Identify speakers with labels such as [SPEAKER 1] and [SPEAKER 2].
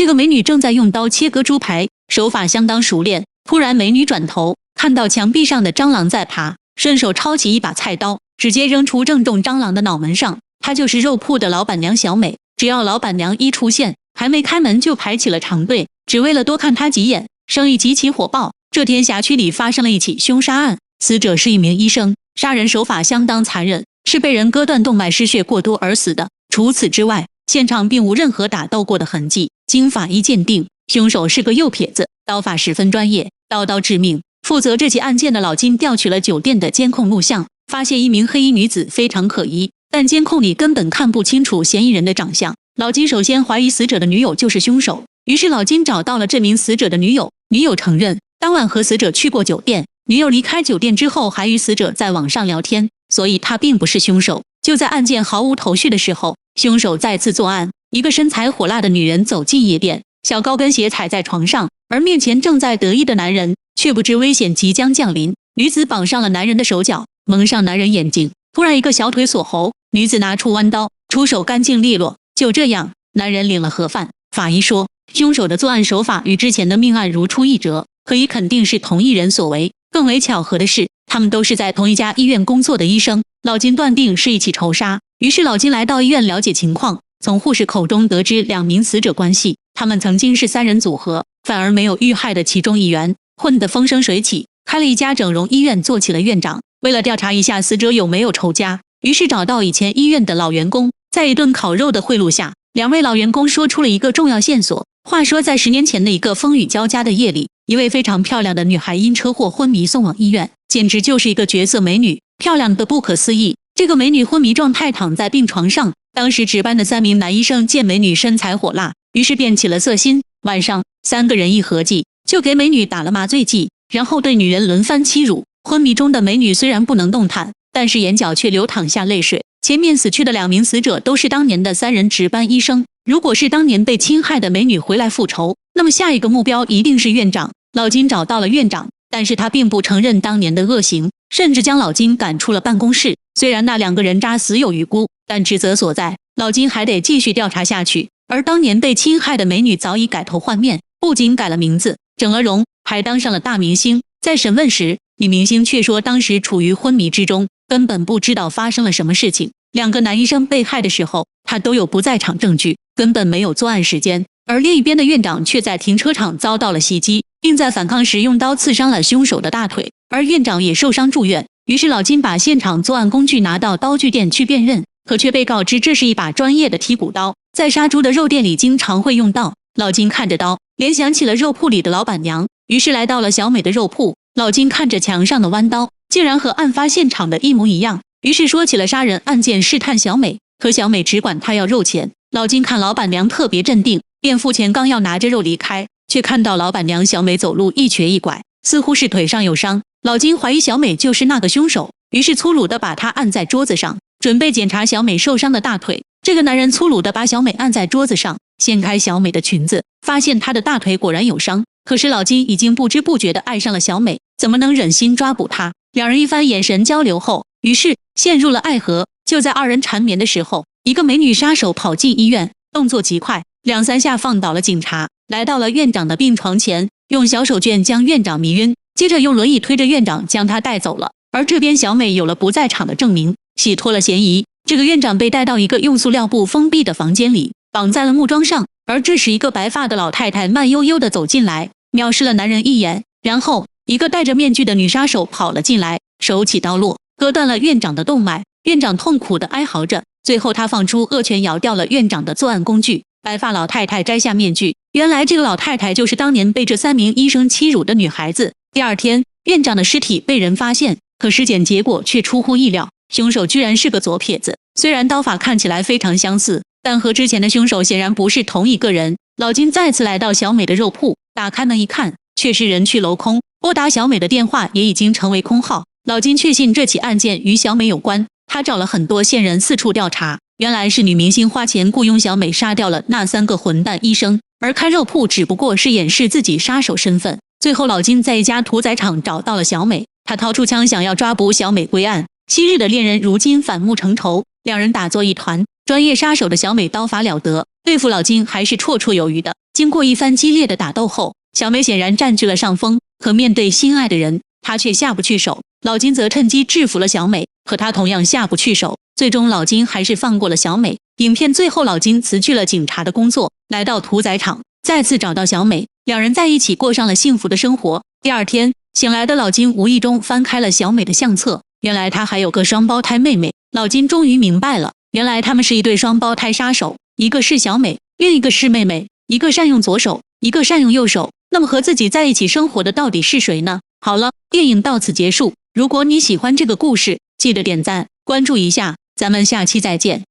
[SPEAKER 1] 这个美女正在用刀切割猪排，手法相当熟练。突然，美女转头看到墙壁上的蟑螂在爬，顺手抄起一把菜刀，直接扔出正中蟑螂的脑门上。她就是肉铺的老板娘小美。只要老板娘一出现，还没开门就排起了长队，只为了多看她几眼，生意极其火爆。这天辖区里发生了一起凶杀案，死者是一名医生，杀人手法相当残忍，是被人割断动脉失血过多而死的。除此之外，现场并无任何打斗过的痕迹。经法医鉴定，凶手是个右撇子，刀法十分专业，刀刀致命。负责这起案件的老金调取了酒店的监控录像，发现一名黑衣女子非常可疑，但监控里根本看不清楚嫌疑人的长相。老金首先怀疑死者的女友就是凶手，于是老金找到了这名死者的女友，女友承认当晚和死者去过酒店，女友离开酒店之后还与死者在网上聊天，所以她并不是凶手。就在案件毫无头绪的时候，凶手再次作案。一个身材火辣的女人走进夜店，小高跟鞋踩在床上，而面前正在得意的男人却不知危险即将降临。女子绑上了男人的手脚，蒙上男人眼睛，突然一个小腿锁喉，女子拿出弯刀，出手干净利落。就这样，男人领了盒饭。法医说，凶手的作案手法与之前的命案如出一辙，可以肯定是同一人所为。更为巧合的是，他们都是在同一家医院工作的医生。老金断定是一起仇杀，于是老金来到医院了解情况，从护士口中得知2名死者关系，他们曾经是3人组合，反而没有遇害的其中一员，混得风生水起，开了一家整容医院做起了院长。为了调查一下死者有没有仇家，于是找到以前医院的老员工，在一顿烤肉的贿赂下，2位老员工说出了一个重要线索。话说在10年前的一个风雨交加的夜里，一位非常漂亮的女孩因车祸昏迷送往医院，简直就是一个绝色美女，漂亮的不可思议。这个美女昏迷状态躺在病床上，当时值班的3名男医生见美女身材火辣，于是便起了色心。晚上3个人一合计，就给美女打了麻醉剂，然后对女人轮番欺辱。昏迷中的美女虽然不能动弹，但是眼角却流淌下泪水。前面死去的2名死者都是当年的3人值班医生，如果是当年被侵害的美女回来复仇，那么下一个目标一定是院长。老金找到了院长，但是他并不承认当年的恶行，甚至将老金赶出了办公室。虽然那2个人渣死有余辜，但职责所在，老金还得继续调查下去。而当年被侵害的美女早已改头换面，不仅改了名字，整了容，还当上了大明星。在审问时，女明星却说当时处于昏迷之中，根本不知道发生了什么事情。2个男医生被害的时候，他都有不在场证据，根本没有作案时间。而另一边的院长却在停车场遭到了袭击，并在反抗时用刀刺伤了凶手的大腿，而院长也受伤住院。于是老金把现场作案工具拿到刀具店去辨认，可却被告知这是一把专业的剔骨刀，在杀猪的肉店里经常会用到。老金看着刀，联想起了肉铺里的老板娘，于是来到了小美的肉铺。老金看着墙上的弯刀，竟然和案发现场的一模一样，于是说起了杀人案件，试探小美，可小美只管他要肉钱。老金看老板娘特别镇定，便付钱，刚要拿着肉离开，却看到老板娘小美走路一瘸一拐，似乎是腿上有伤。老金怀疑小美就是那个凶手，于是粗鲁地把她按在桌子上，准备检查小美受伤的大腿。这个男人粗鲁地把小美按在桌子上，掀开小美的裙子，发现她的大腿果然有伤。可是老金已经不知不觉地爱上了小美，怎么能忍心抓捕她？2人一番眼神交流后，于是陷入了爱河。就在2人缠绵的时候，一个美女杀手跑进医院，动作极快，2、3下放倒了警察，来到了院长的病床前，用小手绢将院长迷晕，接着用轮椅推着院长将他带走了。而这边小美有了不在场的证明，洗脱了嫌疑。这个院长被带到一个用塑料布封闭的房间里，绑在了木桩上。而这时一个白发的老太太慢悠悠地走进来，藐视了男人一眼，然后一个戴着面具的女杀手跑了进来，手起刀落，割断了院长的动脉。院长痛苦地哀嚎着，最后他放出恶拳咬掉了院长的作案工具。白发老太太摘下面具，原来这个老太太就是当年被这3名医生欺辱的女孩子。第2天，院长的尸体被人发现，可尸检结果却出乎意料，凶手居然是个左撇子。虽然刀法看起来非常相似，但和之前的凶手显然不是同一个人。老金再次来到小美的肉铺，打开门一看，却是人去楼空，拨打小美的电话也已经成为空号。老金确信这起案件与小美有关，他找了很多线人四处调查，原来是女明星花钱雇佣小美杀掉了那3个混蛋医生，而开肉铺只不过是掩饰自己杀手身份。最后老金在一家屠宰场找到了小美，他掏出枪想要抓捕小美归案。昔日的恋人如今反目成仇，2人打作一团。专业杀手的小美刀法了得，对付老金还是绰绰有余的。经过一番激烈的打斗后，小美显然占据了上风，可面对心爱的人，她却下不去手。老金则趁机制服了小美，可他同样下不去手。最终，老金还是放过了小美。影片最后，老金辞去了警察的工作，来到屠宰场，再次找到小美，两人在一起过上了幸福的生活。第二天醒来的老金无意中翻开了小美的相册，原来她还有个双胞胎妹妹。老金终于明白了，原来他们是一对双胞胎杀手，一个是小美，另一个是妹妹，一个善用左手，一个善用右手。那么和自己在一起生活的到底是谁呢？好了，电影到此结束。如果你喜欢这个故事，记得点赞关注一下，咱们下期再见。